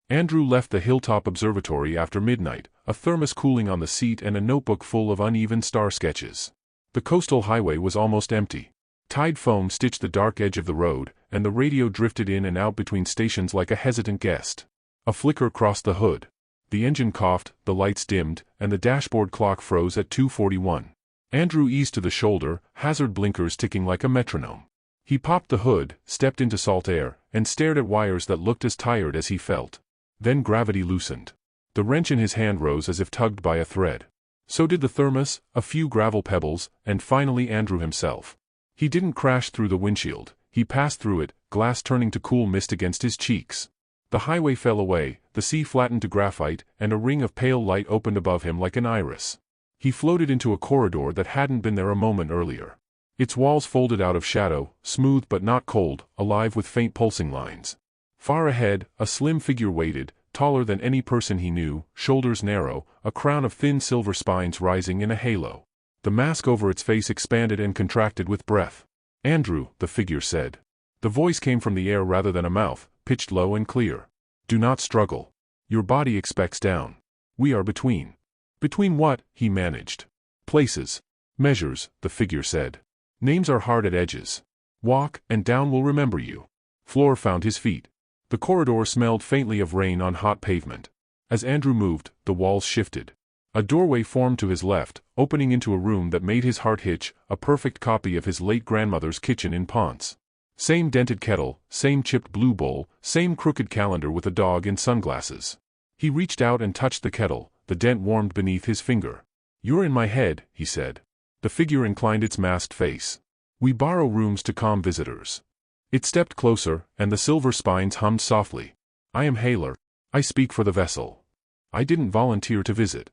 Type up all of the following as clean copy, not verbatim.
Andrew left the hilltop observatory after midnight, a thermos cooling on the seat and a notebook full of uneven star sketches. The coastal highway was almost empty. Tide foam stitched the dark edge of the road, and the radio drifted in and out between stations like a hesitant guest. A flicker crossed the hood. The engine coughed, the lights dimmed, and the dashboard clock froze at 2:41. Andrew eased to the shoulder, hazard blinkers ticking like a metronome. He popped the hood, stepped into salt air, and stared at wires that looked as tired as he felt. Then gravity loosened. The wrench in his hand rose as if tugged by a thread. So did the thermos, a few gravel pebbles, and finally Andrew himself. He didn't crash through the windshield, he passed through it, glass turning to cool mist against his cheeks. The highway fell away, the sea flattened to graphite, and a ring of pale light opened above him like an iris. He floated into a corridor that hadn't been there a moment earlier. Its walls folded out of shadow, smooth but not cold, alive with faint pulsing lines. Far ahead, a slim figure waited, taller than any person he knew, shoulders narrow, a crown of thin silver spines rising in a halo. The mask over its face expanded and contracted with breath. "Andrew," the figure said. The voice came from the air rather than a mouth, pitched low and clear. "Do not struggle. Your body expects down. We are between." "Between what?" he managed. "Places. Measures," the figure said. "Names are hard at edges. Walk, and down will remember you." Floor found his feet. The corridor smelled faintly of rain on hot pavement. As Andrew moved, the walls shifted. A doorway formed to his left, opening into a room that made his heart hitch, a perfect copy of his late grandmother's kitchen in Ponce. Same dented kettle, same chipped blue bowl, same crooked calendar with a dog in sunglasses. He reached out and touched the kettle, the dent warmed beneath his finger. "You're in my head," he said. The figure inclined its masked face. "We borrow rooms to calm visitors." It stepped closer, and the silver spines hummed softly. "I am Haler. I speak for the vessel. I didn't volunteer to visit."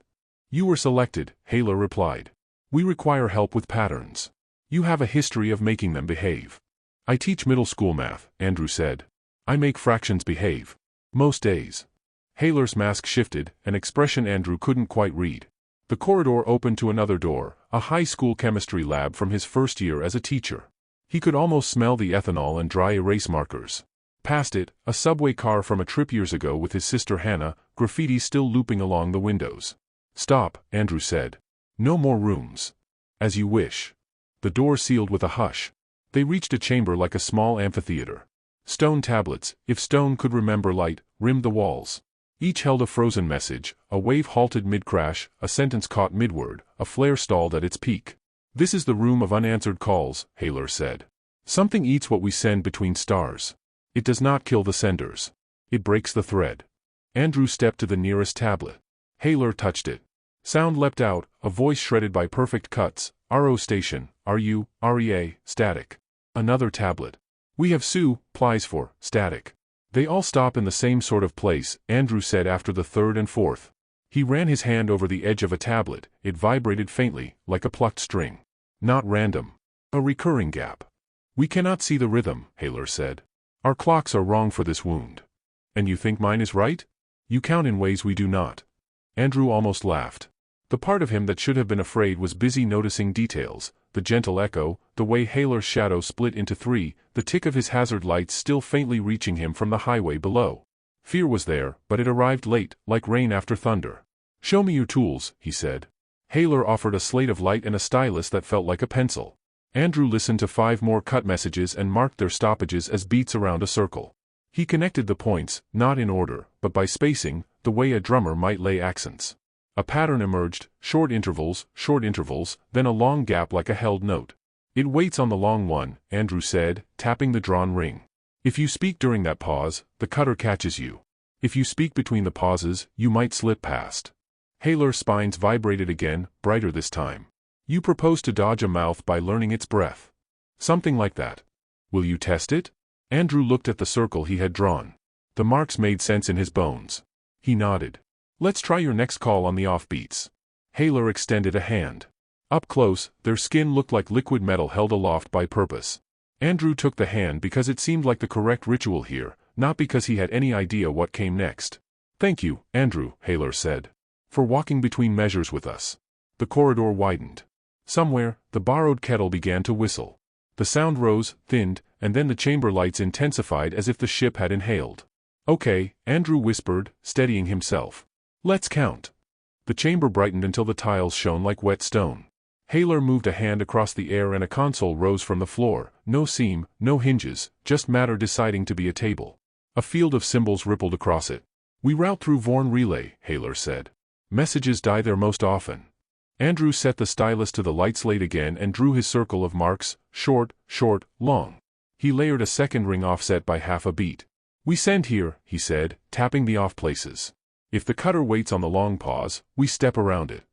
"You were selected," Haler replied. "We require help with patterns. You have a history of making them behave." "I teach middle school math," Andrew said. "I make fractions behave. Most days." Haler's mask shifted, an expression Andrew couldn't quite read. The corridor opened to another door, a high school chemistry lab from his first year as a teacher. He could almost smell the ethanol and dry erase markers. Past it, a subway car from a trip years ago with his sister Hannah, graffiti still looping along the windows. "Stop," Andrew said. "No more rooms." "As you wish." The door sealed with a hush. They reached a chamber like a small amphitheater. Stone tablets, if stone could remember light, rimmed the walls. Each held a frozen message, a wave halted mid-crash, a sentence caught mid-word, a flare stalled at its peak. "This is the room of unanswered calls," Haler said. "Something eats what we send between stars. It does not kill the senders. It breaks the thread." Andrew stepped to the nearest tablet. Haler touched it. Sound leapt out, a voice shredded by perfect cuts. "RO station, RU, REA, static." Another tablet. "We have Sue, plies for, static." "They all stop in the same sort of place," Andrew said after the third and fourth. He ran his hand over the edge of a tablet, it vibrated faintly, like a plucked string. "Not random. A recurring gap." "We cannot see the rhythm," Haler said. "Our clocks are wrong for this wound." "And you think mine is right?" "You count in ways we do not." Andrew almost laughed. The part of him that should have been afraid was busy noticing details, the gentle echo, the way Haler's shadow split into three, the tick of his hazard lights still faintly reaching him from the highway below. Fear was there, but it arrived late, like rain after thunder. "Show me your tools," he said. Haler offered a slate of light and a stylus that felt like a pencil. Andrew listened to 5 more cut messages and marked their stoppages as beats around a circle. He connected the points, not in order, but by spacing, the way a drummer might lay accents. A pattern emerged, short intervals, then a long gap like a held note. "It waits on the long one," Andrew said, tapping the drawn ring. "If you speak during that pause, the cutter catches you. If you speak between the pauses, you might slip past." Haler's spines vibrated again, brighter this time. "You propose to dodge a mouth by learning its breath." "Something like that." "Will you test it?" Andrew looked at the circle he had drawn. The marks made sense in his bones. He nodded. "Let's try your next call on the offbeats." Haler extended a hand. Up close, their skin looked like liquid metal held aloft by purpose. Andrew took the hand because it seemed like the correct ritual here, not because he had any idea what came next. "Thank you, Andrew," Haler said, "for walking between measures with us." The corridor widened. Somewhere, the borrowed kettle began to whistle. The sound rose, thinned, and then the chamber lights intensified as if the ship had inhaled. Okay, Andrew whispered, steadying himself. Let's count. The chamber brightened until the tiles shone like wet stone. Haler moved a hand across the air and a console rose from the floor, no seam, no hinges, just matter deciding to be a table. A field of symbols rippled across it. We route through Vorn Relay, Haler said. Messages die there most often. Andrew set the stylus to the light slate again and drew his circle of marks, short, long. He layered a second ring offset by half a beat. We send here, he said, tapping the off places. If the cutter waits on the long pause, we step around it.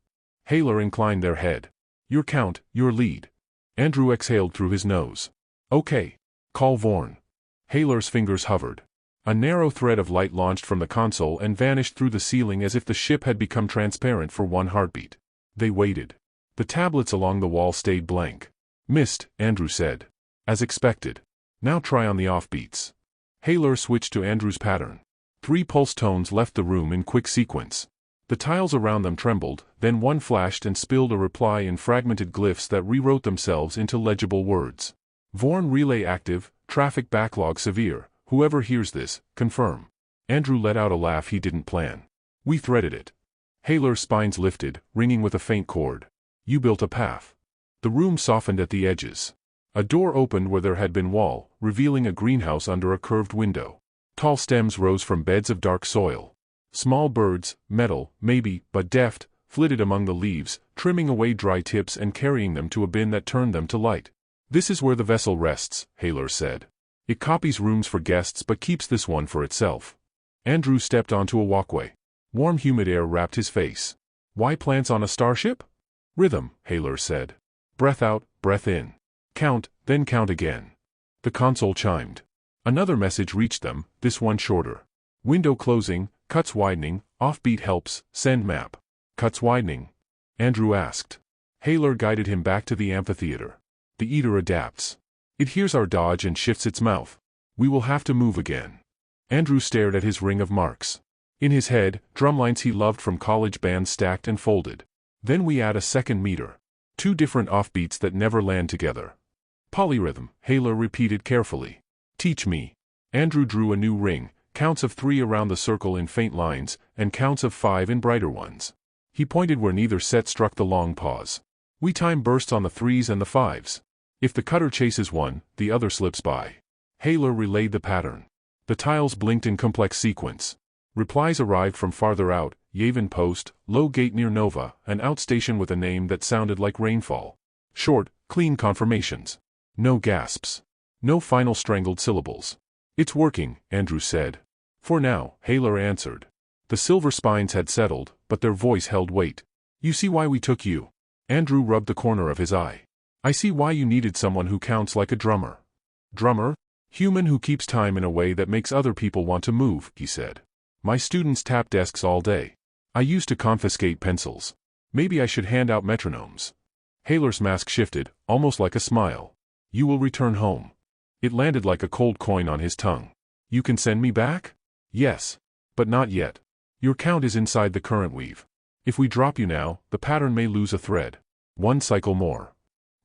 Haler inclined their head. Your count, your lead. Andrew exhaled through his nose. Okay. Call Vorn. Haler's fingers hovered. A narrow thread of light launched from the console and vanished through the ceiling as if the ship had become transparent for one heartbeat. They waited. The tablets along the wall stayed blank. Missed, Andrew said. As expected. Now try on the offbeats. Haler switched to Andrew's pattern. 3 pulse tones left the room in quick sequence. The tiles around them trembled, then one flashed and spilled a reply in fragmented glyphs that rewrote themselves into legible words. Vorn Relay active, traffic backlog severe. Whoever hears this, confirm. Andrew let out a laugh he didn't plan. We threaded it. Haler's spines lifted, ringing with a faint chord. You built a path. The room softened at the edges. A door opened where there had been wall, revealing a greenhouse under a curved window. Tall stems rose from beds of dark soil. Small birds, metal, maybe, but deft, flitted among the leaves, trimming away dry tips and carrying them to a bin that turned them to light. This is where the vessel rests, Haler said. It copies rooms for guests but keeps this one for itself. Andrew stepped onto a walkway. Warm humid air wrapped his face. Why plants on a starship? Rhythm, Haler said. Breath out, breath in. Count, then count again. The console chimed. Another message reached them, this one shorter. Window closing, cuts widening, offbeat helps, send map. Cuts widening? Andrew asked. Haler guided him back to the amphitheater. The eater adapts. It hears our dodge and shifts its mouth. We will have to move again. Andrew stared at his ring of marks. In his head, drumlines he loved from college bands stacked and folded. Then we add a second meter. 2 different offbeats that never land together. Polyrhythm, Haler repeated carefully. Teach me. Andrew drew a new ring, counts of 3 around the circle in faint lines, and counts of 5 in brighter ones. He pointed where neither set struck the long pause. We time bursts on the 3s and the 5s. If the cutter chases one, the other slips by. Haler relayed the pattern. The tiles blinked in complex sequence. Replies arrived from farther out, Yavin Post, low gate near Nova, an outstation with a name that sounded like rainfall. Short, clean confirmations. No gasps. No final strangled syllables. It's working, Andrew said. For now, Haler answered. The silver spines had settled, but their voice held weight. You see why we took you? Andrew rubbed the corner of his eye. I see why you needed someone who counts like a drummer. Drummer? Human who keeps time in a way that makes other people want to move, he said. My students tap desks all day. I used to confiscate pencils. Maybe I should hand out metronomes. Haler's mask shifted, almost like a smile. You will return home. It landed like a cold coin on his tongue. You can send me back? Yes. But not yet. Your count is inside the current weave. If we drop you now, the pattern may lose a thread. 1 cycle more.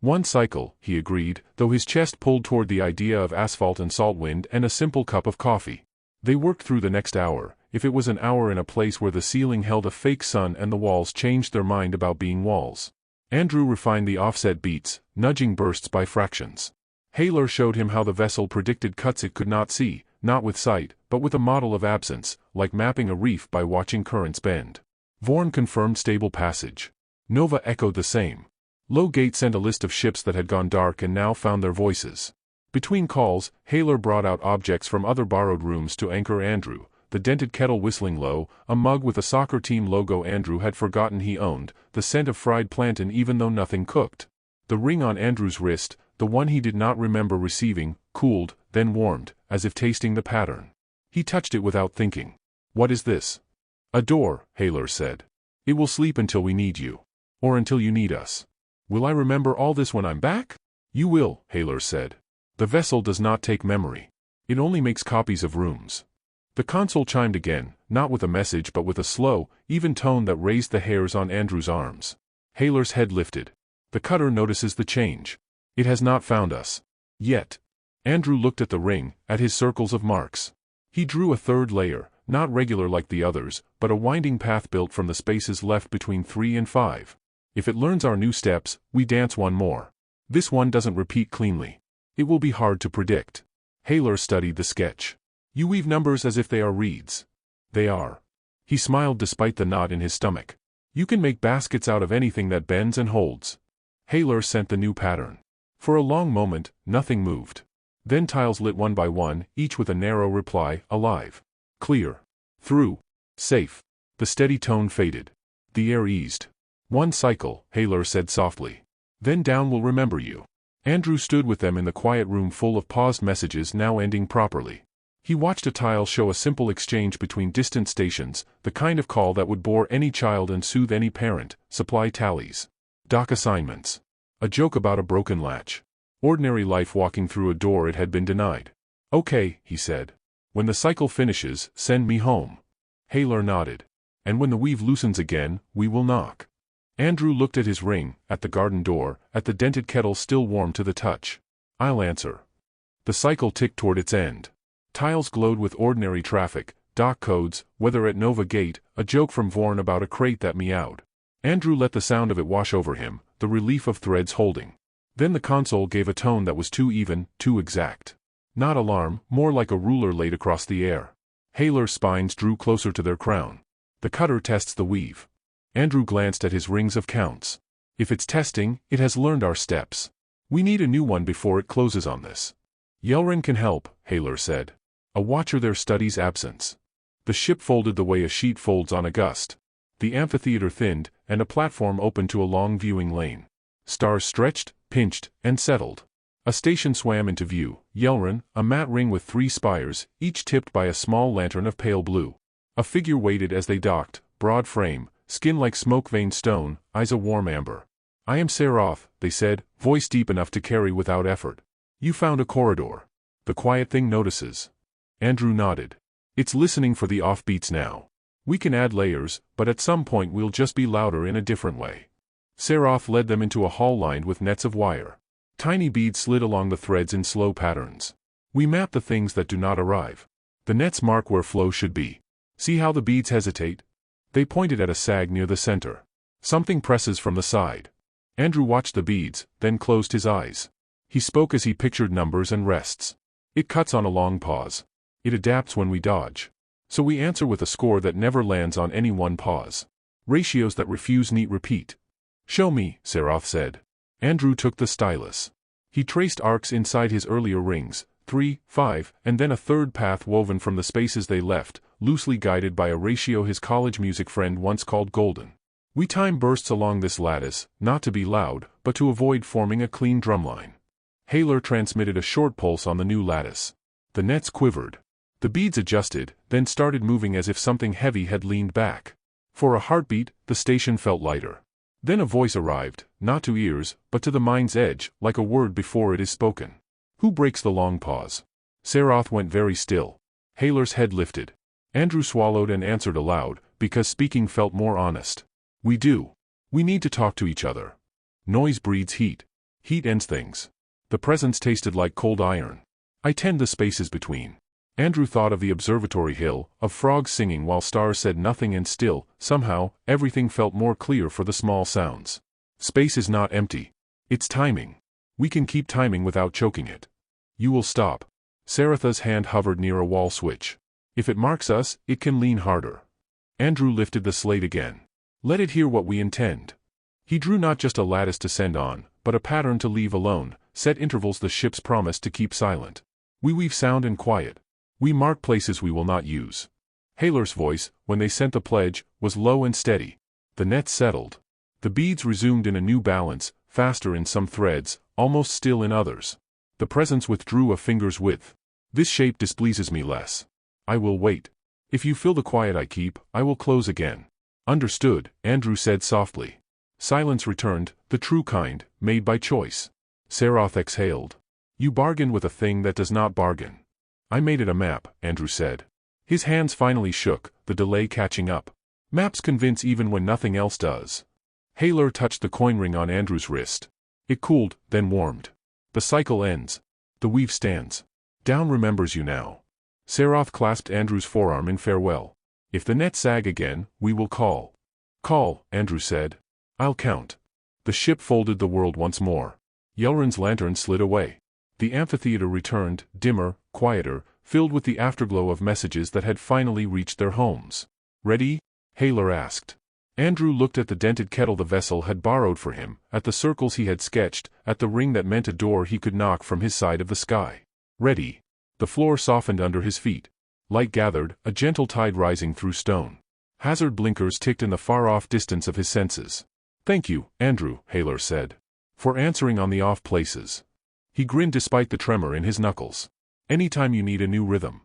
1 cycle, he agreed, though his chest pulled toward the idea of asphalt and salt wind and a simple cup of coffee. They worked through the next hour, if it was an hour in a place where the ceiling held a fake sun and the walls changed their mind about being walls. Andrew refined the offset beats, nudging bursts by fractions. Haler showed him how the vessel predicted cuts it could not see, not with sight, but with a model of absence, like mapping a reef by watching currents bend. Vorn confirmed stable passage. Nova echoed the same. Low Gate sent a list of ships that had gone dark and now found their voices. Between calls, Haler brought out objects from other borrowed rooms to anchor Andrew, the dented kettle whistling low, a mug with a soccer team logo Andrew had forgotten he owned, the scent of fried plantain even though nothing cooked. The ring on Andrew's wrist, the one he did not remember receiving, cooled, then warmed, as if tasting the pattern. He touched it without thinking. What is this? A door, Haler said. It will sleep until we need you. Or until you need us. Will I remember all this when I'm back? You will, Haler said. The vessel does not take memory. It only makes copies of rooms. The console chimed again, not with a message but with a slow, even tone that raised the hairs on Andrew's arms. Haler's head lifted. The cutter notices the change. It has not found us. Yet. Andrew looked at the ring, at his circles of marks. He drew a third layer, not regular like the others, but a winding path built from the spaces left between 3 and 5. If it learns our new steps, we dance one more. This one doesn't repeat cleanly. It will be hard to predict. Haler studied the sketch. You weave numbers as if they are reeds. They are. He smiled despite the knot in his stomach. You can make baskets out of anything that bends and holds. Haler sent the new pattern. For a long moment, nothing moved. Then tiles lit one by one, each with a narrow reply, alive. Clear. Through. Safe. The steady tone faded. The air eased. One cycle, Haler said softly. Then down will remember you. Andrew stood with them in the quiet room full of paused messages now ending properly. He watched a tile show a simple exchange between distant stations, the kind of call that would bore any child and soothe any parent, supply tallies. Doc assignments. A joke about a broken latch. Ordinary life walking through a door it had been denied. Okay, he said. When the cycle finishes, send me home. Haler nodded. And when the weave loosens again, we will knock. Andrew looked at his ring, at the garden door, at the dented kettle still warm to the touch. I'll answer. The cycle ticked toward its end. Tiles glowed with ordinary traffic, dock codes, weather at Nova Gate, a joke from Vorn about a crate that meowed. Andrew let the sound of it wash over him, the relief of threads holding. Then the console gave a tone that was too even, too exact. Not alarm, more like a ruler laid across the air. Haler's spines drew closer to their crown. The cutter tests the weave. Andrew glanced at his rings of counts. If it's testing, it has learned our steps. We need a new one before it closes on this. Yelrin can help, Haler said. A watcher there studies absence. The ship folded the way a sheet folds on a gust. The amphitheater thinned, and a platform opened to a long viewing lane. Stars stretched, pinched, and settled. A station swam into view, Yelrin, a matte ring with 3 spires, each tipped by a small lantern of pale blue. A figure waited as they docked, broad frame, skin like smoke-veined stone, eyes a warm amber. I am Seroth, they said, voice deep enough to carry without effort. You found a corridor. The quiet thing notices. Andrew nodded. It's listening for the offbeats now. We can add layers, but at some point we'll just be louder in a different way. Seroth led them into a hall lined with nets of wire. Tiny beads slid along the threads in slow patterns. We map the things that do not arrive. The nets mark where flow should be. See how the beads hesitate? They pointed at a sag near the center. Something presses from the side. Andrew watched the beads, then closed his eyes. He spoke as he pictured numbers and rests. It cuts on a long pause. It adapts when we dodge. So we answer with a score that never lands on any one pause. Ratios that refuse neat repeat. Show me, Seroth said. Andrew took the stylus. He traced arcs inside his earlier rings, 3, 5, and then a third path woven from the spaces they left, loosely guided by a ratio his college music friend once called golden. We time bursts along this lattice, not to be loud, but to avoid forming a clean drumline. Haler transmitted a short pulse on the new lattice. The nets quivered. The beads adjusted, then started moving as if something heavy had leaned back. For a heartbeat, the station felt lighter. Then a voice arrived, not to ears, but to the mind's edge, like a word before it is spoken. Who breaks the long pause? Seroth went very still. Haler's head lifted. Andrew swallowed and answered aloud, because speaking felt more honest. We do. We need to talk to each other. Noise breeds heat. Heat ends things. The presence tasted like cold iron. I tend the spaces between. Andrew thought of the observatory hill, of frogs singing while stars said nothing, and still, somehow, everything felt more clear for the small sounds. Space is not empty. It's timing. We can keep timing without choking it. You will stop. Saratha's hand hovered near a wall switch. If it marks us, it can lean harder. Andrew lifted the slate again. Let it hear what we intend. He drew not just a lattice to send on, but a pattern to leave alone, set intervals the ship's promise to keep silent. We weave sound and quiet. We mark places we will not use. Haler's voice, when they sent the pledge, was low and steady. The nets settled. The beads resumed in a new balance, faster in some threads, almost still in others. The presence withdrew a finger's width. This shape displeases me less. I will wait. If you fill the quiet I keep, I will close again. Understood, Andrew said softly. Silence returned, the true kind, made by choice. Seroth exhaled. You bargain with a thing that does not bargain. I made it a map, Andrew said. His hands finally shook, the delay catching up. Maps convince even when nothing else does. Haler touched the coin ring on Andrew's wrist. It cooled, then warmed. The cycle ends. The weave stands. Down remembers you now. Sarath clasped Andrew's forearm in farewell. If the nets sag again, we will call. Call, Andrew said. I'll count. The ship folded the world once more. Yelrin's lantern slid away. The amphitheater returned, dimmer, quieter, filled with the afterglow of messages that had finally reached their homes. Ready? Haler asked. Andrew looked at the dented kettle the vessel had borrowed for him, at the circles he had sketched, at the ring that meant a door he could knock from his side of the sky. Ready. The floor softened under his feet. Light gathered, a gentle tide rising through stone. Hazard blinkers ticked in the far-off distance of his senses. Thank you, Andrew, Haler said. For answering on the off places. He grinned despite the tremor in his knuckles. Anytime you need a new rhythm.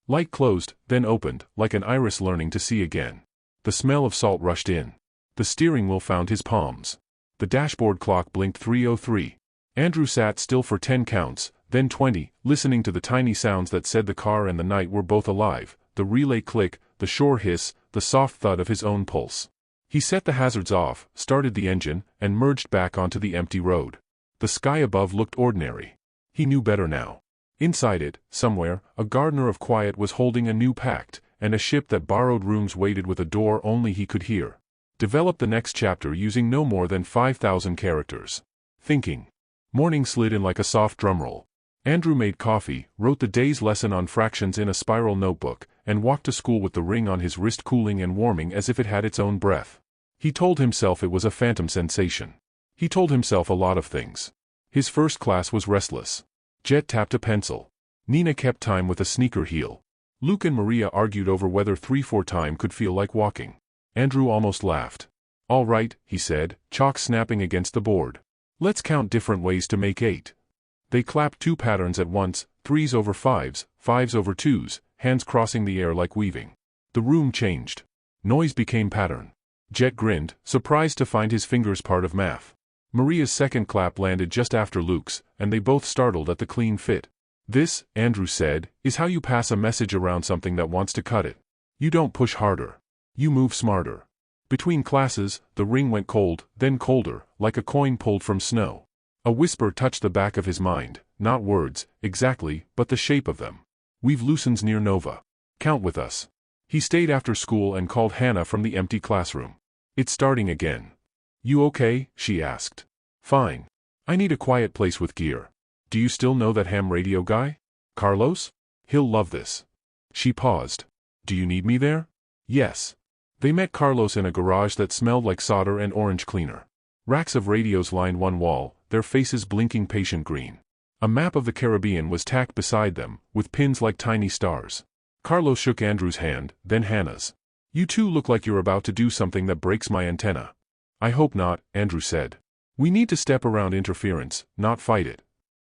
Light closed, then opened, like an iris learning to see again. The smell of salt rushed in. The steering wheel found his palms. The dashboard clock blinked 3:03. Andrew sat still for 10 counts, then 20, listening to the tiny sounds that said the car and the night were both alive, the relay click, the shore hiss, the soft thud of his own pulse. He set the hazards off, started the engine, and merged back onto the empty road. The sky above looked ordinary. He knew better now. Inside it, somewhere, a gardener of quiet was holding a new pact, and a ship that borrowed rooms waited with a door only he could hear. Develop the next chapter using no more than 5,000 characters. Thinking. Morning slid in like a soft drumroll. Andrew made coffee, wrote the day's lesson on fractions in a spiral notebook, and walked to school with the ring on his wrist cooling and warming as if it had its own breath. He told himself it was a phantom sensation. He told himself a lot of things. His first class was restless. Jet tapped a pencil. Nina kept time with a sneaker heel. Luke and Maria argued over whether 3/4 time could feel like walking. Andrew almost laughed. All right, he said, chalk snapping against the board. Let's count different ways to make 8. They clapped 2 patterns at once, 3s over 5s, 5s over 2s, hands crossing the air like weaving. The room changed. Noise became pattern. Jet grinned, surprised to find his fingers part of math. Maria's second clap landed just after Luke's, and they both startled at the clean fit. This, Andrew said, is how you pass a message around something that wants to cut it. You don't push harder. You move smarter. Between classes, the ring went cold, then colder, like a coin pulled from snow. A whisper touched the back of his mind, not words, exactly, but the shape of them. We've loosened near Nova. Count with us. He stayed after school and called Hannah from the empty classroom. It's starting again. You okay? She asked. Fine. I need a quiet place with gear. Do you still know that ham radio guy? Carlos? He'll love this. She paused. Do you need me there? Yes. They met Carlos in a garage that smelled like solder and orange cleaner. Racks of radios lined one wall, their faces blinking patient green. A map of the Caribbean was tacked beside them, with pins like tiny stars. Carlos shook Andrew's hand, then Hannah's. You two look like you're about to do something that breaks my antenna. I hope not, Andrew said. We need to step around interference, not fight it.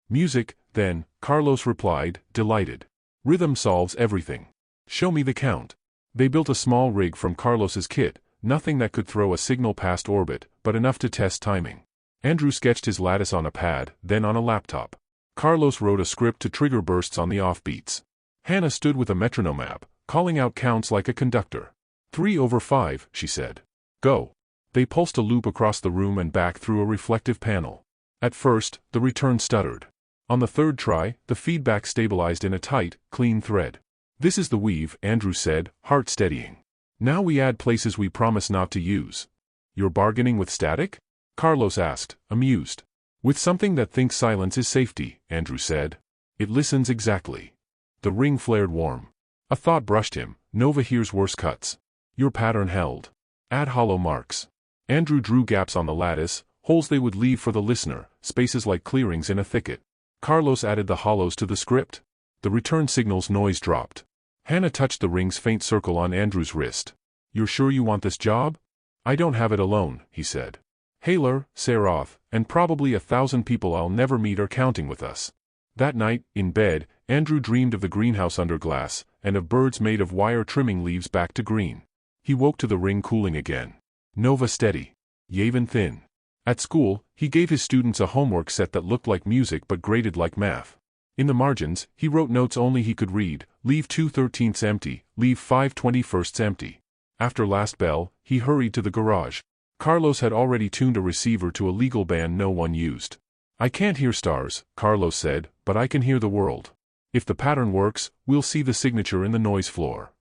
Music, then, Carlos replied, delighted. Rhythm solves everything. Show me the count. They built a small rig from Carlos's kit, nothing that could throw a signal past orbit, but enough to test timing. Andrew sketched his lattice on a pad, then on a laptop. Carlos wrote a script to trigger bursts on the offbeats. Hannah stood with a metronome app, calling out counts like a conductor. 3 over 5, she said. Go. They pulsed a loop across the room and back through a reflective panel. At first, the return stuttered. On the third try, the feedback stabilized in a tight, clean thread. This is the weave, Andrew said, heart steadying. Now we add places we promise not to use. You're bargaining with static? Carlos asked, amused. With something that thinks silence is safety, Andrew said. It listens exactly. The ring flared warm. A thought brushed him, Nova hears worse cuts. Your pattern held. Add hollow marks. Andrew drew gaps on the lattice, holes they would leave for the listener, spaces like clearings in a thicket. Carlos added the hollows to the script. The return signal's noise dropped. Hannah touched the ring's faint circle on Andrew's wrist. You're sure you want this job? I don't have it alone, he said. Haler, Sarath, and probably 1,000 people I'll never meet are counting with us. That night, in bed, Andrew dreamed of the greenhouse under glass, and of birds made of wire trimming leaves back to green. He woke to the ring cooling again. Nova steady. Yavin thin. At school, he gave his students a homework set that looked like music but graded like math. In the margins, he wrote notes only he could read, leave 2/13 empty, leave 5/21 empty. After last bell, he hurried to the garage. Carlos had already tuned a receiver to a legal band no one used. I can't hear stars, Carlos said, but I can hear the world. If the pattern works, we'll see the signature in the noise floor.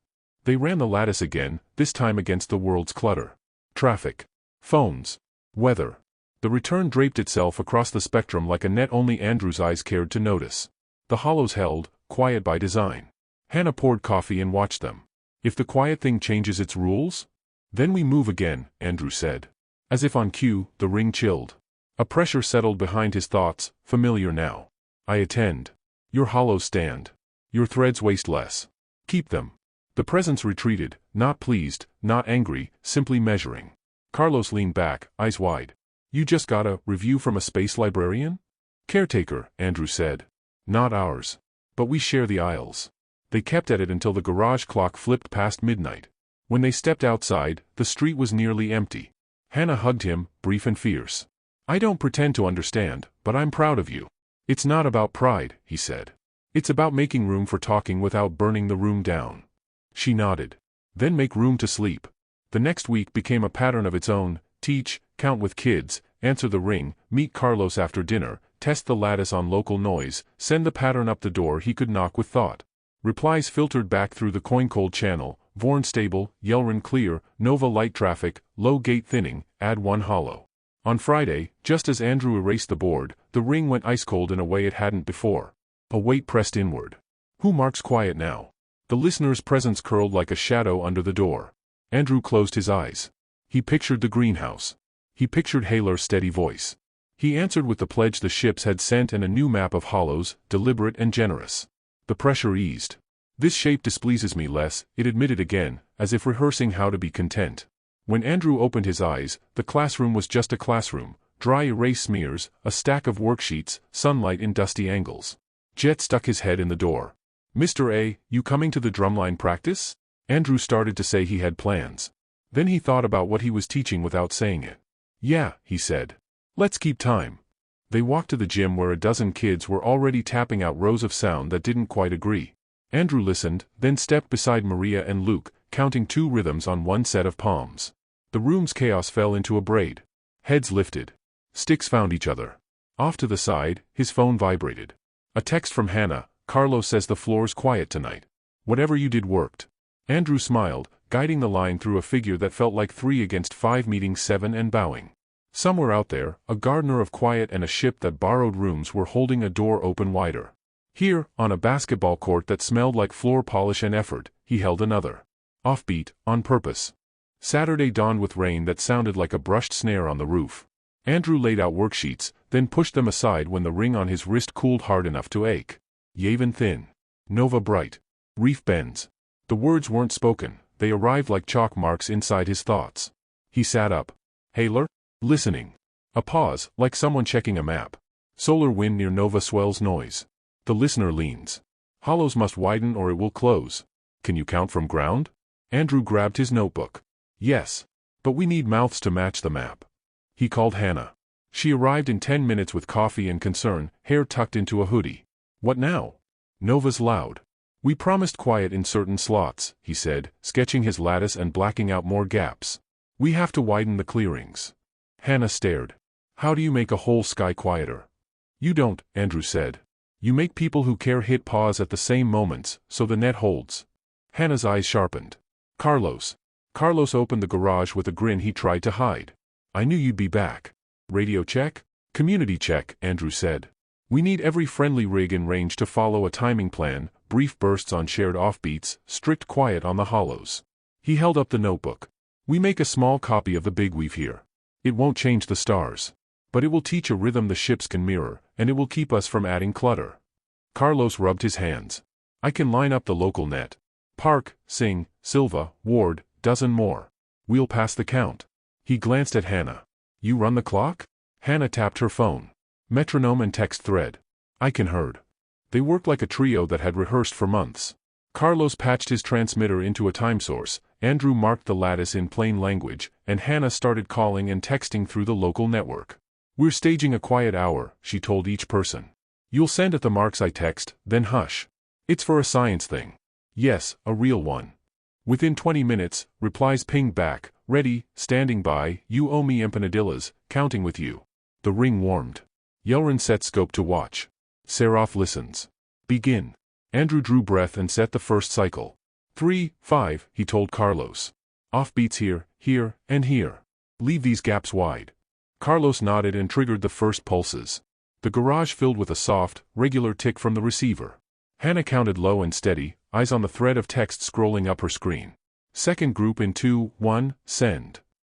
They ran the lattice again, this time against the world's clutter. Traffic. Phones. Weather. The return draped itself across the spectrum like a net only Andrew's eyes cared to notice. The hollows held, quiet by design. Hannah poured coffee and watched them. If the quiet thing changes its rules? Then we move again, Andrew said. As if on cue, the ring chilled. A pressure settled behind his thoughts, familiar now. I attend. Your hollows stand. Your threads waste less. Keep them. The presence retreated, not pleased, not angry, simply measuring. Carlos leaned back, eyes wide. You just got a review from a space librarian? Caretaker, Andrew said. Not ours. But we share the aisles. They kept at it until the garage clock flipped past midnight. When they stepped outside, the street was nearly empty. Hannah hugged him, brief and fierce. I don't pretend to understand, but I'm proud of you. It's not about pride, he said. It's about making room for talking without burning the room down. She nodded. Then make room to sleep. The next week became a pattern of its own. Teach, count with kids, answer the ring, meet Carlos after dinner, test the lattice on local noise, send the pattern up the door he could knock with thought. Replies filtered back through the coin-cold channel, Vorn stable, Yelrin clear, Nova light traffic, low gate thinning, add one hollow. On Friday, just as Andrew erased the board, the ring went ice-cold in a way it hadn't before. A weight pressed inward. Who marks quiet now? The listener's presence curled like a shadow under the door. Andrew closed his eyes. He pictured the greenhouse. He pictured Haler's steady voice. He answered with the pledge the ships had sent and a new map of hollows, deliberate and generous. The pressure eased. This shape displeases me less, it admitted again, as if rehearsing how to be content. When Andrew opened his eyes, the classroom was just a classroom, dry erase smears, a stack of worksheets, sunlight in dusty angles. Jet stuck his head in the door. Mr. A, you coming to the drumline practice? Andrew started to say he had plans. Then he thought about what he was teaching without saying it. Yeah, he said. Let's keep time. They walked to the gym where a dozen kids were already tapping out rows of sound that didn't quite agree. Andrew listened, then stepped beside Maria and Luke, counting 2 rhythms on one set of palms. The room's chaos fell into a braid. Heads lifted. Sticks found each other. Off to the side, his phone vibrated. A text from Hannah. Carlos says the floor's quiet tonight. Whatever you did worked. Andrew smiled, guiding the line through a figure that felt like 3 against 5 meeting 7 and bowing. Somewhere out there, a gardener of quiet and a ship that borrowed rooms were holding a door open wider. Here, on a basketball court that smelled like floor polish and effort, he held another. Offbeat, on purpose. Saturday dawned with rain that sounded like a brushed snare on the roof. Andrew laid out worksheets, then pushed them aside when the ring on his wrist cooled hard enough to ache. Yavin thin. Nova bright. Reef bends. The words weren't spoken, they arrived like chalk marks inside his thoughts. He sat up. Haler? Listening. A pause, like someone checking a map. Solar wind near Nova swells noise. The listener leans. Hollows must widen or it will close. Can you count from ground? Andrew grabbed his notebook. Yes. But we need mouths to match the map. He called Hannah. She arrived in 10 minutes with coffee and concern, hair tucked into a hoodie. What now? Nova's loud. We promised quiet in certain slots, he said, sketching his lattice and blacking out more gaps. We have to widen the clearings. Hannah stared. How do you make a whole sky quieter? You don't, Andrew said. You make people who care hit pause at the same moments, so the net holds. Hannah's eyes sharpened. Carlos. Carlos opened the garage with a grin he tried to hide. I knew you'd be back. Radio check? Community check, Andrew said. We need every friendly rig in range to follow a timing plan, brief bursts on shared offbeats, strict quiet on the hollows. He held up the notebook. We make a small copy of the big weave here. It won't change the stars. But it will teach a rhythm the ships can mirror, and it will keep us from adding clutter. Carlos rubbed his hands. I can line up the local net. Park, Singh, Silva, Ward, dozen more. We'll pass the count. He glanced at Hannah. You run the clock? Hannah tapped her phone. Metronome and text thread. I can heard. They worked like a trio that had rehearsed for months. Carlos patched his transmitter into a time source, Andrew marked the lattice in plain language, and Hannah started calling and texting through the local network. We're staging a quiet hour, she told each person. You'll send at the marks I text, then hush. It's for a science thing. Yes, a real one. Within 20 minutes, replies pinged back, ready, standing by, you owe me empanadillas, counting with you. The ring warmed. Yelrin set scope to watch. Seraph listens. Begin. Andrew drew breath and set the first cycle. 3, 5, he told Carlos. Offbeats here, here, and here. Leave these gaps wide. Carlos nodded and triggered the first pulses. The garage filled with a soft, regular tick from the receiver. Hannah counted low and steady, eyes on the thread of text scrolling up her screen. Second group in 2, 1, send.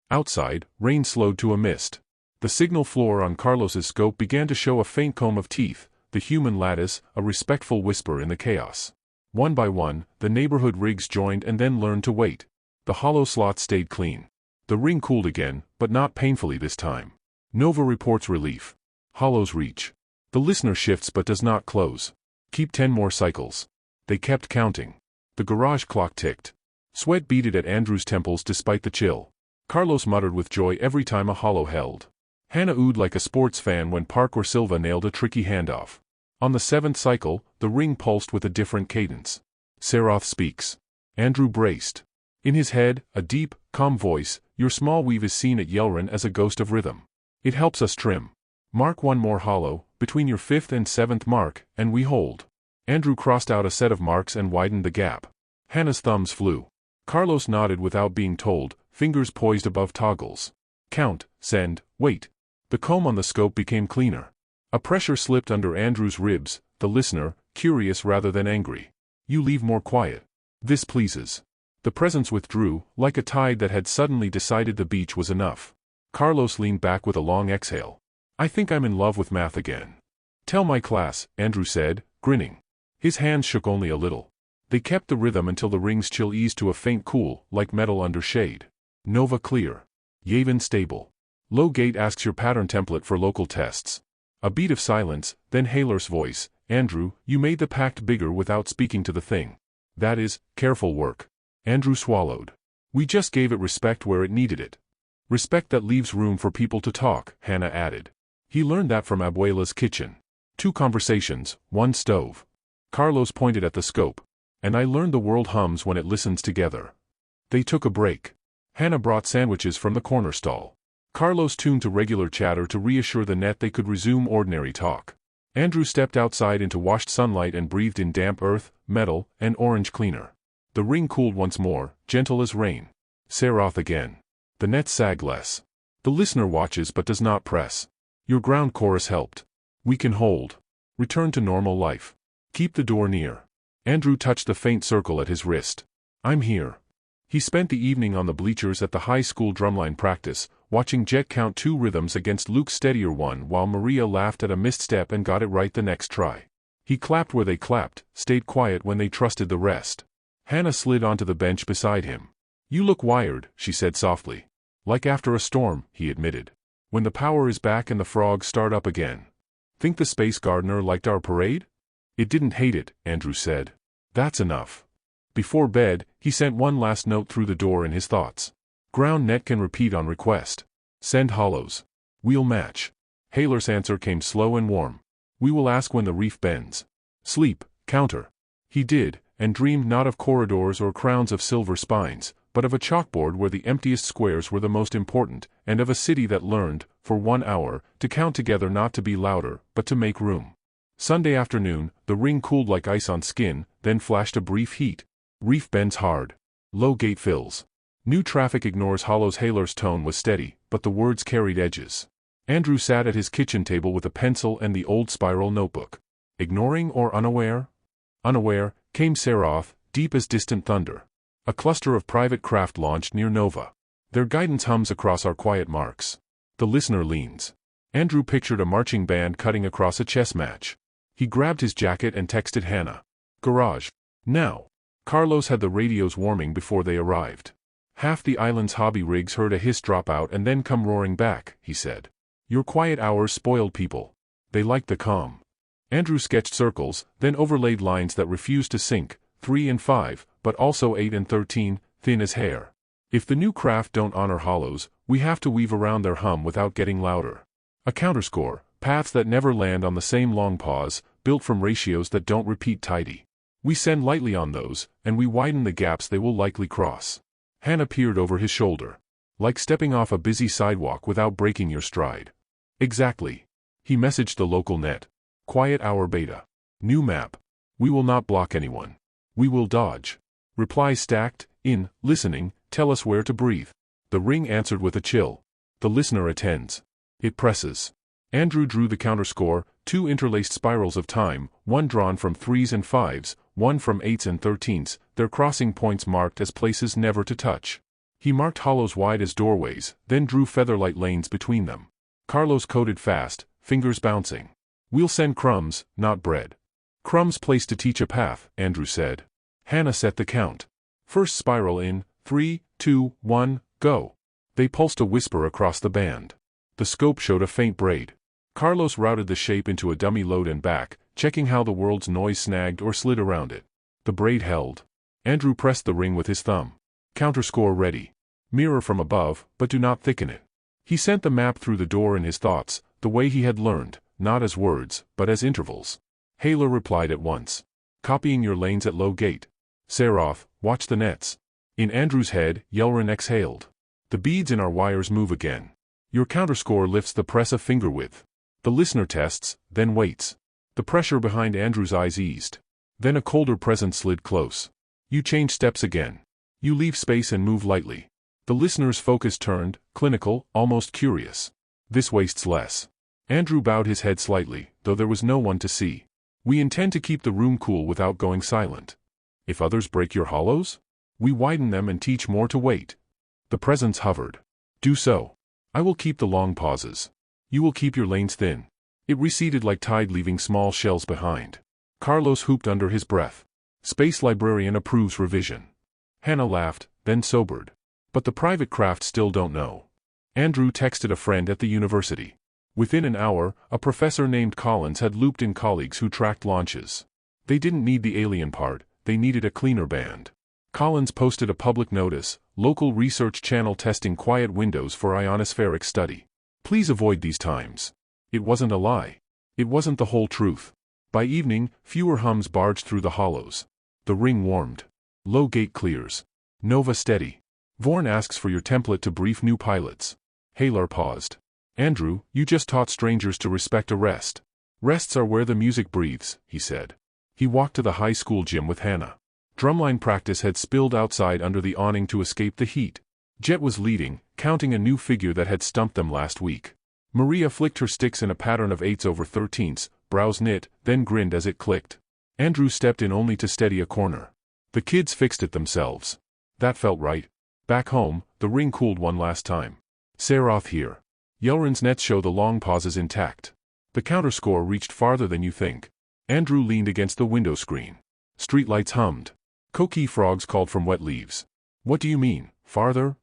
Outside, rain slowed to a mist. The signal floor on Carlos's scope began to show a faint comb of teeth, the human lattice, a respectful whisper in the chaos. One by one, the neighborhood rigs joined and then learned to wait. The hollow slots stayed clean. The ring cooled again, but not painfully this time. Nova reports relief. Hollows reach. The listener shifts but does not close. Keep 10 more cycles. They kept counting. The garage clock ticked. Sweat beaded at Andrew's temples despite the chill. Carlos muttered with joy every time a hollow held. Hannah oohed like a sports fan when Park or Silva nailed a tricky handoff. On the 7th cycle, the ring pulsed with a different cadence. Seroth speaks. Andrew braced. In his head, a deep, calm voice, your small weave is seen at Yelrin as a ghost of rhythm. It helps us trim. Mark one more hollow, between your 5th and 7th mark, and we hold. Andrew crossed out a set of marks and widened the gap. Hannah's thumbs flew. Carlos nodded without being told, fingers poised above toggles. Count, send, wait. The comb on the scope became cleaner. A pressure slipped under Andrew's ribs, the listener, curious rather than angry. You leave more quiet. This pleases. The presence withdrew, like a tide that had suddenly decided the beach was enough. Carlos leaned back with a long exhale. I think I'm in love with math again. Tell my class, Andrew said, grinning. His hands shook only a little. They kept the rhythm until the ring's chill eased to a faint cool, like metal under shade. Nova clear. Yavin stable. Low gate asks your pattern template for local tests. A beat of silence, then Haler's voice, Andrew, you made the pact bigger without speaking to the thing. That is, careful work. Andrew swallowed. We just gave it respect where it needed it. Respect that leaves room for people to talk, Hannah added. He learned that from Abuela's kitchen. 2 conversations, 1 stove. Carlos pointed at the scope. And I learned the world hums when it listens together. They took a break. Hannah brought sandwiches from the corner stall. Carlos tuned to regular chatter to reassure the net they could resume ordinary talk. Andrew stepped outside into washed sunlight and breathed in damp earth, metal, and orange cleaner. The ring cooled once more, gentle as rain. Seroth again. The net sagged less. The listener watches but does not press. Your ground chorus helped. We can hold. Return to normal life. Keep the door near. Andrew touched the faint circle at his wrist. I'm here. He spent the evening on the bleachers at the high school drumline practice, watching Jet count 2 rhythms against Luke's steadier one while Maria laughed at a missed step and got it right the next try. He clapped where they clapped, stayed quiet when they trusted the rest. Hannah slid onto the bench beside him. You look wired, she said softly. Like after a storm, he admitted. When the power is back and the frogs start up again. Think the space gardener liked our parade? It didn't hate it, Andrew said. That's enough. Before bed, he sent one last note through the door in his thoughts. Ground net can repeat on request. Send hollows. We'll match. Haler's answer came slow and warm. We will ask when the reef bends. Sleep, counter. He did, and dreamed not of corridors or crowns of silver spines, but of a chalkboard where the emptiest squares were the most important, and of a city that learned, for 1 hour, to count together not to be louder, but to make room. Sunday afternoon, the ring cooled like ice on skin, then flashed a brief heat. Reef bends hard. Low gate fills. New traffic ignores hollows. Haler's tone was steady, but the words carried edges. Andrew sat at his kitchen table with a pencil and the old spiral notebook. Ignoring or unaware? Unaware, came Seroth, deep as distant thunder. A cluster of private craft launched near Nova. Their guidance hums across our quiet marks. The listener leans. Andrew pictured a marching band cutting across a chess match. He grabbed his jacket and texted Hannah. Garage. Now. Carlos had the radios warming before they arrived. Half the island's hobby rigs heard a hiss drop out and then come roaring back, he said. Your quiet hours spoiled people. They liked the calm. Andrew sketched circles, then overlaid lines that refused to sink, 3 and 5, but also 8 and 13, thin as hair. If the new craft don't honor hollows, we have to weave around their hum without getting louder. A counterscore, paths that never land on the same long pause, built from ratios that don't repeat tidy. We send lightly on those, and we widen the gaps they will likely cross. Hannah peered over his shoulder. Like stepping off a busy sidewalk without breaking your stride. Exactly. He messaged the local net. Quiet hour beta. New map. We will not block anyone. We will dodge. Replies stacked, in, listening, tell us where to breathe. The ring answered with a chill. The listener attends. It presses. Andrew drew the counterscore, 2 interlaced spirals of time, one drawn from 3s and 5s, one from 8s and 13s, their crossing points marked as places never to touch. He marked hollows wide as doorways, then drew featherlight lanes between them. Carlos coded fast, fingers bouncing. We'll send crumbs, not bread. Crumbs placed to teach a path, Andrew said. Hannah set the count. First spiral in, 3, 2, 1, go. They pulsed a whisper across the band. The scope showed a faint braid. Carlos routed the shape into a dummy load and back, checking how the world's noise snagged or slid around it. The braid held. Andrew pressed the ring with his thumb. Counterscore ready. Mirror from above, but do not thicken it. He sent the map through the door in his thoughts, the way he had learned, not as words, but as intervals. Haler replied at once. Copying your lanes at low gate. Seroth, watch the nets. In Andrew's head, Yelrin exhaled. The beads in our wires move again. Your counterscore lifts the press a finger width. The listener tests, then waits. The pressure behind Andrew's eyes eased. Then a colder presence slid close. You change steps again. You leave space and move lightly. The listener's focus turned, clinical, almost curious. This wastes less. Andrew bowed his head slightly, though there was no one to see. We intend to keep the room cool without going silent. If others break your hollows? We widen them and teach more to wait. The presence hovered. Do so. I will keep the long pauses. You will keep your lanes thin. It receded like tide leaving small shells behind. Carlos hooped under his breath. Space librarian approves revision. Hannah laughed, then sobered. But the private craft still don't know. Andrew texted a friend at the university. Within an hour, a professor named Collins had looped in colleagues who tracked launches. They didn't need the alien part, they needed a cleaner band. Collins posted a public notice, local research channel testing quiet windows for ionospheric study. Please avoid these times. It wasn't a lie. It wasn't the whole truth. By evening, fewer hums barged through the hollows. The ring warmed. Low gate clears. Nova steady. Vorn asks for your template to brief new pilots. Halar paused. Andrew, you just taught strangers to respect a rest. Rests are where the music breathes, he said. He walked to the high school gym with Hannah. Drumline practice had spilled outside under the awning to escape the heat. Jet was leading, counting a new figure that had stumped them last week. Maria flicked her sticks in a pattern of 8s over 13s, brows knit, then grinned as it clicked. Andrew stepped in only to steady a corner. The kids fixed it themselves. That felt right. Back home, the ring cooled one last time. Seroth here. Yelrin's nets show the long pauses intact. The counterscore reached farther than you think. Andrew leaned against the window screen. Streetlights hummed. Coqui frogs called from wet leaves. What do you mean, farther?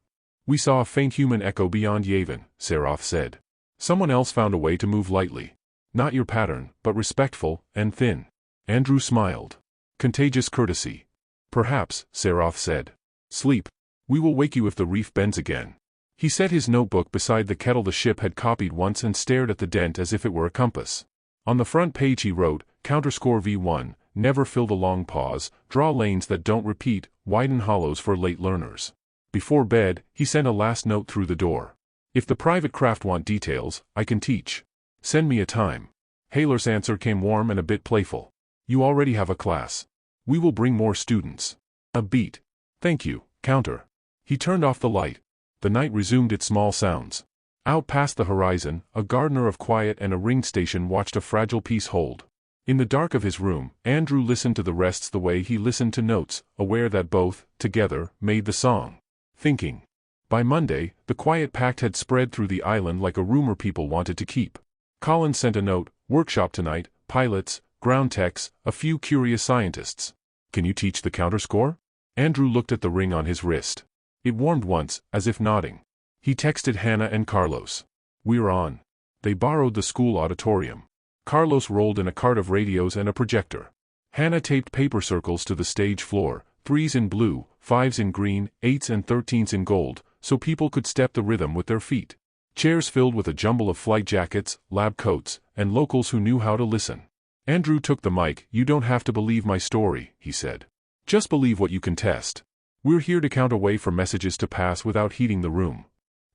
We saw a faint human echo beyond Yavin, Seroth said. Someone else found a way to move lightly. Not your pattern, but respectful, and thin. Andrew smiled. Contagious courtesy. Perhaps, Seroth said. Sleep. We will wake you if the reef bends again. He set his notebook beside the kettle the ship had copied once and stared at the dent as if it were a compass. On the front page he wrote, Counterscore V1, never fill the long pause, draw lanes that don't repeat, widen hollows for late learners. Before bed, he sent a last note through the door. If the private craft want details, I can teach. Send me a time. Haler's answer came warm and a bit playful. You already have a class. We will bring more students. A beat. Thank you, counter. He turned off the light. The night resumed its small sounds. Out past the horizon, a gardener of quiet and a ring station watched a fragile piece hold. In the dark of his room, Andrew listened to the rests the way he listened to notes, aware that both, together, made the song. Thinking. By Monday, the quiet pact had spread through the island like a rumor people wanted to keep. Collins sent a note, workshop tonight, pilots, ground techs, a few curious scientists. Can you teach the counterscore? Andrew looked at the ring on his wrist. It warmed once, as if nodding. He texted Hannah and Carlos. We're on. They borrowed the school auditorium. Carlos rolled in a cart of radios and a projector. Hannah taped paper circles to the stage floor, 3s in blue, 5s in green, 8s and 13s in gold, so people could step the rhythm with their feet. Chairs filled with a jumble of flight jackets, lab coats, and locals who knew how to listen. Andrew took the mic. You don't have to believe my story, he said. Just believe what you can test. We're here to count away for messages to pass without heating the room.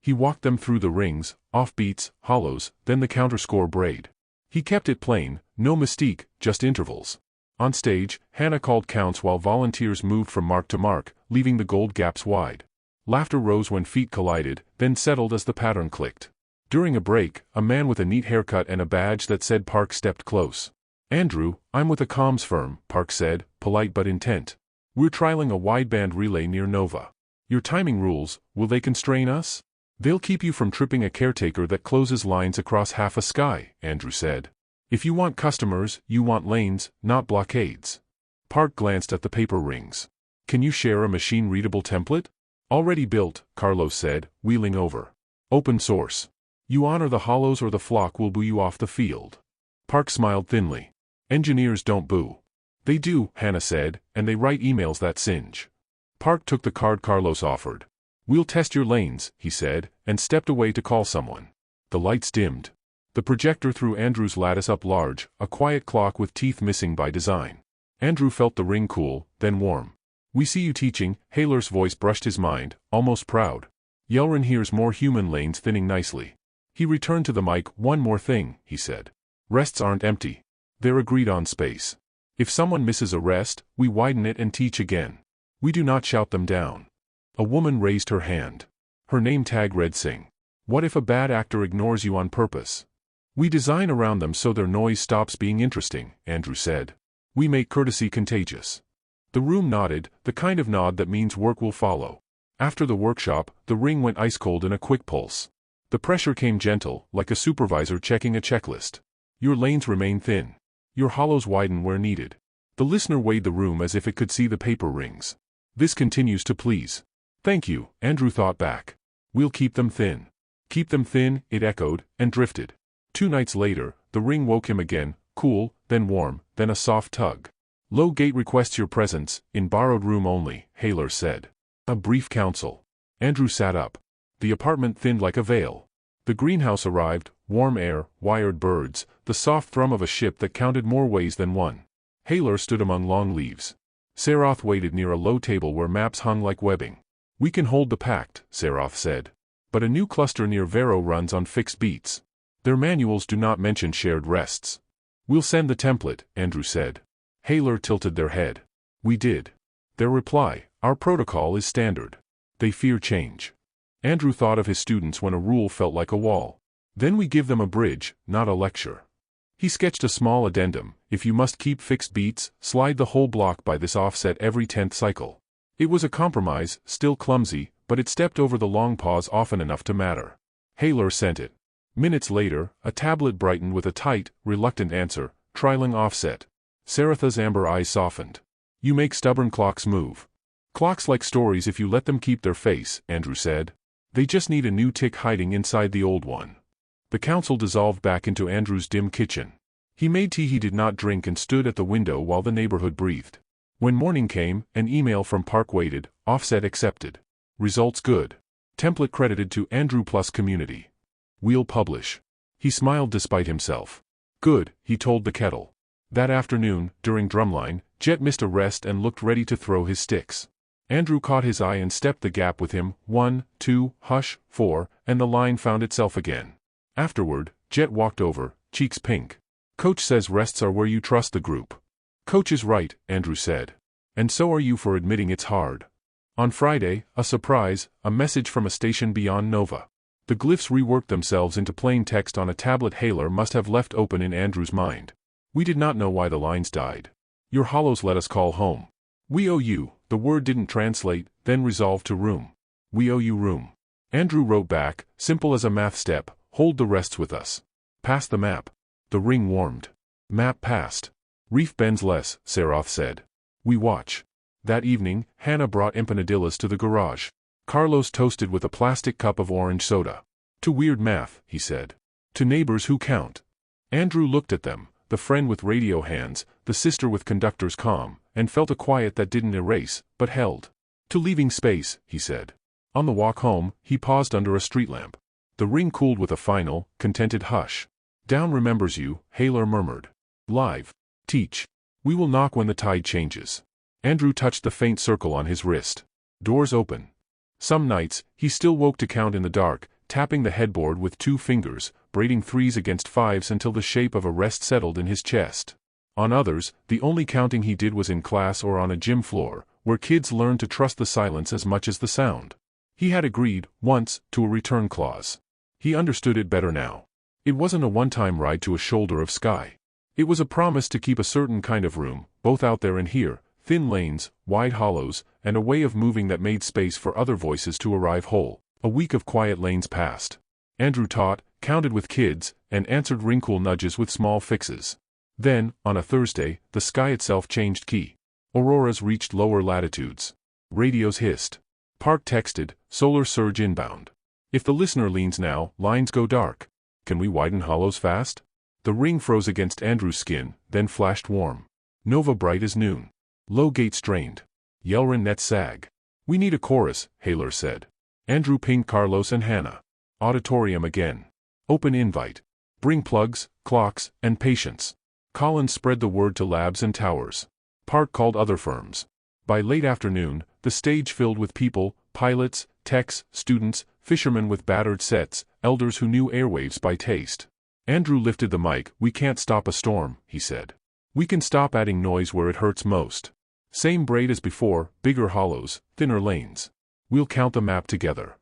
He walked them through the rings, offbeats, hollows, then the counterscore braid. He kept it plain, no mystique, just intervals. On stage, Hannah called counts while volunteers moved from mark to mark, leaving the gold gaps wide. Laughter rose when feet collided, then settled as the pattern clicked. During a break, a man with a neat haircut and a badge that said Park stepped close. "Andrew, I'm with a comms firm," Park said, polite but intent. "We're trialing a wideband relay near Nova. Your timing rules, will they constrain us?" "They'll keep you from tripping a caretaker that closes lines across half a sky," Andrew said. "If you want customers, you want lanes, not blockades." Park glanced at the paper rings. "Can you share a machine-readable template?" "Already built," Carlos said, wheeling over. "Open source. You honor the hollows or the flock will boo you off the field." Park smiled thinly. "Engineers don't boo." "They do," Hannah said, "and they write emails that singe." Park took the card Carlos offered. "We'll test your lanes," he said, and stepped away to call someone. The lights dimmed. The projector threw Andrew's lattice up large, a quiet clock with teeth missing by design. Andrew felt the ring cool, then warm. "We see you teaching," Haler's voice brushed his mind, almost proud. "Yelrin hears more human lanes thinning nicely." He returned to the mic. "One more thing," he said. "Rests aren't empty. They're agreed on space. If someone misses a rest, we widen it and teach again. We do not shout them down." A woman raised her hand. Her name tag read Sing. "What if a bad actor ignores you on purpose?" "We design around them so their noise stops being interesting," Andrew said. "We make courtesy contagious." The room nodded, the kind of nod that means work will follow. After the workshop, the ring went ice-cold in a quick pulse. The pressure came gentle, like a supervisor checking a checklist. "Your lanes remain thin. Your hollows widen where needed." The listener weighed the room as if it could see the paper rings. "This continues to please." "Thank you," Andrew thought back. "We'll keep them thin." "Keep them thin," it echoed, and drifted. 2 nights later, the ring woke him again, cool, then warm, then a soft tug. "Low gate requests your presence, in borrowed room only," Haler said. A brief counsel. Andrew sat up. The apartment thinned like a veil. The greenhouse arrived, warm air, wired birds, the soft thrum of a ship that counted more ways than one. Haler stood among long leaves. Saroth waited near a low table where maps hung like webbing. "We can hold the pact," Saroth said. "But a new cluster near Vero runs on fixed beats. Their manuals do not mention shared rests." "We'll send the template," Andrew said. Haler tilted their head. "We did." Their reply, "Our protocol is standard." They fear change. Andrew thought of his students when a rule felt like a wall. "Then we give them a bridge, not a lecture." He sketched a small addendum: "If you must keep fixed beats, slide the whole block by this offset every 10th cycle." It was a compromise, still clumsy, but it stepped over the long pause often enough to matter. Haler sent it. Minutes later, a tablet brightened with a tight, reluctant answer: "Trialing offset." Saratha's amber eyes softened. "You make stubborn clocks move." "Clocks like stories if you let them keep their face," Andrew said. "They just need a new tick hiding inside the old one." The council dissolved back into Andrew's dim kitchen. He made tea he did not drink and stood at the window while the neighborhood breathed. When morning came, an email from Park waited: "Offset accepted. Results good. Template credited to Andrew plus community. We'll publish." He smiled despite himself. "Good," he told the kettle. That afternoon, during drumline, Jet missed a rest and looked ready to throw his sticks. Andrew caught his eye and stepped the gap with him: 1, 2, hush, 4, and the line found itself again. Afterward, Jet walked over, cheeks pink. "Coach says rests are where you trust the group." "Coach is right," Andrew said. "And so are you for admitting it's hard." On Friday, a surprise, a message from a station beyond Nova. The glyphs reworked themselves into plain text on a tablet Haler must have left open in Andrew's mind. "We did not know why the lines died. Your hollows let us call home. We owe you." The word didn't translate, then resolved to room. "We owe you room." Andrew wrote back, simple as a math step: "Hold the rests with us." "Pass the map." The ring warmed. Map passed. "Reef bends less," Saroth said. "We watch." That evening, Hannah brought empanadillas to the garage. Carlos toasted with a plastic cup of orange soda. "To weird math," he said. "To neighbors who count." Andrew looked at them, the friend with radio hands, the sister with conductor's calm, and felt a quiet that didn't erase, but held. "To leaving space," he said. On the walk home, he paused under a street lamp. The ring cooled with a final, contented hush. "Down remembers you," Haler murmured. "Live. Teach. We will knock when the tide changes." Andrew touched the faint circle on his wrist. Doors open. Some nights, he still woke to count in the dark, tapping the headboard with 2 fingers, braiding 3s against 5s until the shape of a rest settled in his chest. On others, the only counting he did was in class or on a gym floor, where kids learn to trust the silence as much as the sound. He had agreed, once, to a return clause. He understood it better now. It wasn't a one-time ride to a shoulder of sky. It was a promise to keep a certain kind of room, both out there and here, thin lanes, wide hollows, and a way of moving that made space for other voices to arrive whole. A week of quiet lanes passed. Andrew taught, counted with kids, and answered ring-cool nudges with small fixes. Then, on a Thursday, the sky itself changed key. Auroras reached lower latitudes. Radios hissed. Park texted, solar surge inbound. If the listener leans now, lines go dark. Can we widen hollows fast? The ring froze against Andrew's skin, then flashed warm. Nova bright as noon. Low gate strained. Yellrin net sag. We need a chorus, Haler said. Andrew pinged Carlos and Hannah. Auditorium again. Open invite. Bring plugs, clocks, and patience. Collins spread the word to labs and towers. Park called other firms. By late afternoon, the stage filled with people, pilots, techs, students, fishermen with battered sets, elders who knew airwaves by taste. Andrew lifted the mic. We can't stop a storm, he said. We can stop adding noise where it hurts most. Same braid as before, bigger hollows, thinner lanes. We'll count the map together.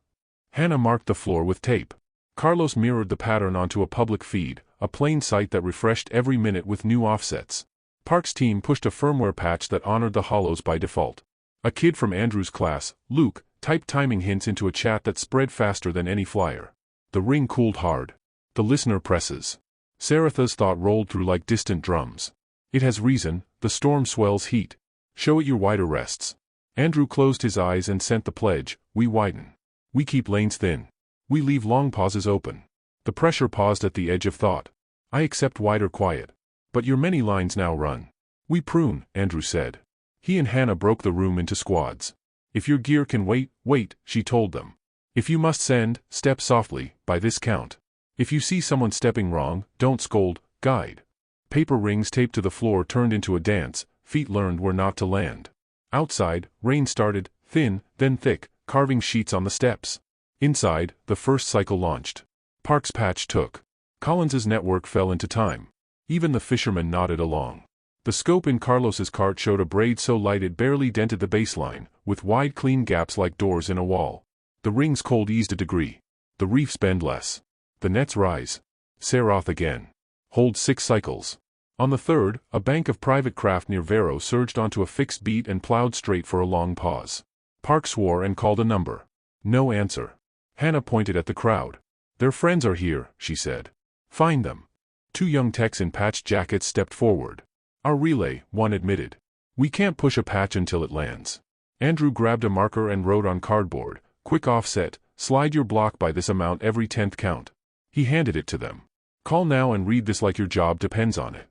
Hannah marked the floor with tape. Carlos mirrored the pattern onto a public feed, a plain sight that refreshed every minute with new offsets. Park's team pushed a firmware patch that honored the hollows by default. A kid from Andrew's class, Luke, typed timing hints into a chat that spread faster than any flyer. The ring cooled hard. The listener presses. Saratha's thought rolled through like distant drums. It has reason, the storm swells heat. Show it your wider rests. Andrew closed his eyes and sent the pledge, we widen. We keep lanes thin. We leave long pauses open. The pressure paused at the edge of thought. I accept wider quiet. But your many lines now run. We prune, Andrew said. He and Hannah broke the room into squads. If your gear can wait, wait, she told them. If you must send, step softly, by this count. If you see someone stepping wrong, don't scold, guide. Paper rings taped to the floor turned into a dance, feet learned where not to land. Outside, rain started, thin, then thick, carving sheets on the steps. Inside, the first cycle launched. Park's patch took. Collins's network fell into time. Even the fishermen nodded along. The scope in Carlos's cart showed a braid so light it barely dented the baseline, with wide clean gaps like doors in a wall. The ring's cold eased a degree. The reefs bend less. The nets rise. Saroth again. Hold 6 cycles. On the third, a bank of private craft near Vero surged onto a fixed beat and plowed straight for a long pause. Park swore and called a number. No answer. Hannah pointed at the crowd. Their friends are here, she said. Find them. 2 young techs in patched jackets stepped forward. Our relay, one admitted. We can't push a patch until it lands. Andrew grabbed a marker and wrote on cardboard, quick offset, slide your block by this amount every 10th count. He handed it to them. Call now and read this like your job depends on it.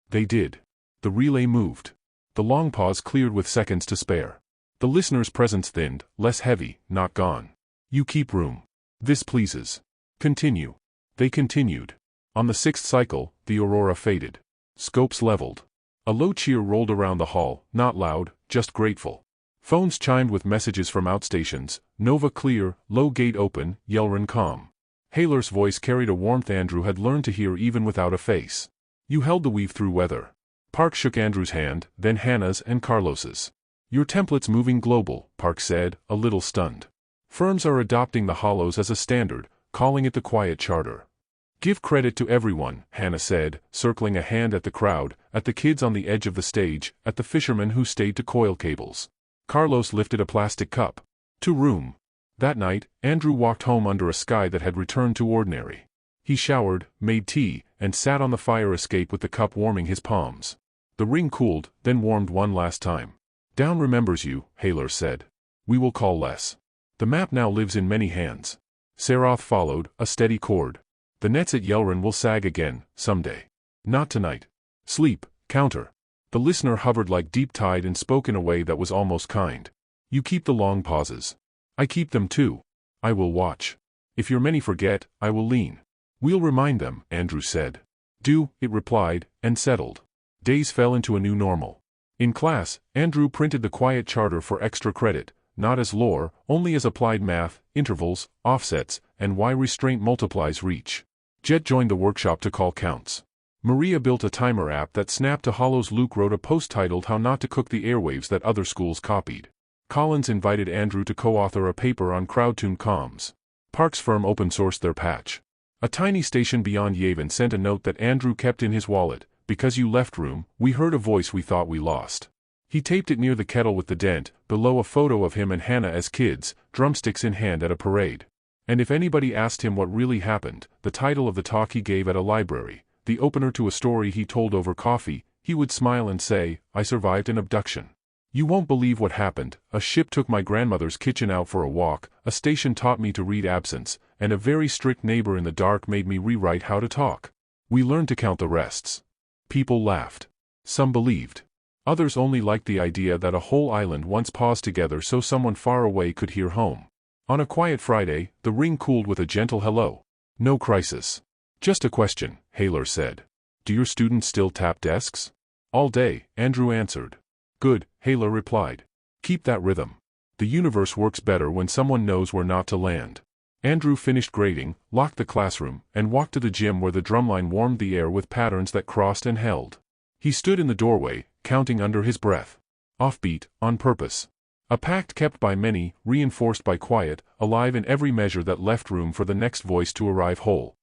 They did. The relay moved. The long pause cleared with seconds to spare. The listener's presence thinned, less heavy, not gone. You keep room. This pleases. Continue. They continued. On the 6th cycle, the aurora faded. Scopes leveled. A low cheer rolled around the hall, not loud, just grateful. Phones chimed with messages from outstations, Nova clear, low gate open, Yellrin calm. Haler's voice carried a warmth Andrew had learned to hear even without a face. You held the weave through weather. Park shook Andrew's hand, then Hannah's and Carlos's. Your template's moving global, Park said, a little stunned. Firms are adopting the hollows as a standard, calling it the quiet charter. Give credit to everyone, Hannah said, circling a hand at the crowd, at the kids on the edge of the stage, at the fishermen who stayed to coil cables. Carlos lifted a plastic cup. To room. That night, Andrew walked home under a sky that had returned to ordinary. He showered, made tea, and sat on the fire escape with the cup warming his palms. The ring cooled, then warmed one last time. Down remembers you, Haler said. We will call less. The map now lives in many hands. Saroth followed, a steady chord. The nets at Yellrin will sag again, someday. Not tonight. Sleep, counter. The listener hovered like deep tide and spoke in a way that was almost kind. You keep the long pauses. I keep them too. I will watch. If your many forget, I will lean. We'll remind them, Andrew said. Do, it replied, and settled. Days fell into a new normal. In class, Andrew printed the quiet charter for extra credit, not as lore, only as applied math, intervals, offsets, and why restraint multiplies reach. Jet joined the workshop to call counts. Maria built a timer app that snapped to Hollow's. Luke wrote a post titled How Not to Cook the Airwaves that other schools copied. Collins invited Andrew to co-author a paper on crowdtune comms. Park's firm open-sourced their patch. A tiny station beyond Yavin sent a note that Andrew kept in his wallet. Because you left room, we heard a voice we thought we lost. He taped it near the kettle with the dent, below a photo of him and Hannah as kids, drumsticks in hand at a parade. And if anybody asked him what really happened, the title of the talk he gave at a library, the opener to a story he told over coffee, he would smile and say, I survived an abduction. You won't believe what happened. A ship took my grandmother's kitchen out for a walk, a station taught me to read absence, and a very strict neighbor in the dark made me rewrite how to talk. We learned to count the rests. People laughed. Some believed. Others only liked the idea that a whole island once paused together so someone far away could hear home. On a quiet Friday, the ring cooled with a gentle hello. No crisis. Just a question, Haler said. Do your students still tap desks? All day, Andrew answered. Good, Haler replied. Keep that rhythm. The universe works better when someone knows where not to land. Andrew finished grading, locked the classroom, and walked to the gym where the drumline warmed the air with patterns that crossed and held. He stood in the doorway, counting under his breath. Offbeat, on purpose. A pact kept by many, reinforced by quiet, alive in every measure that left room for the next voice to arrive whole.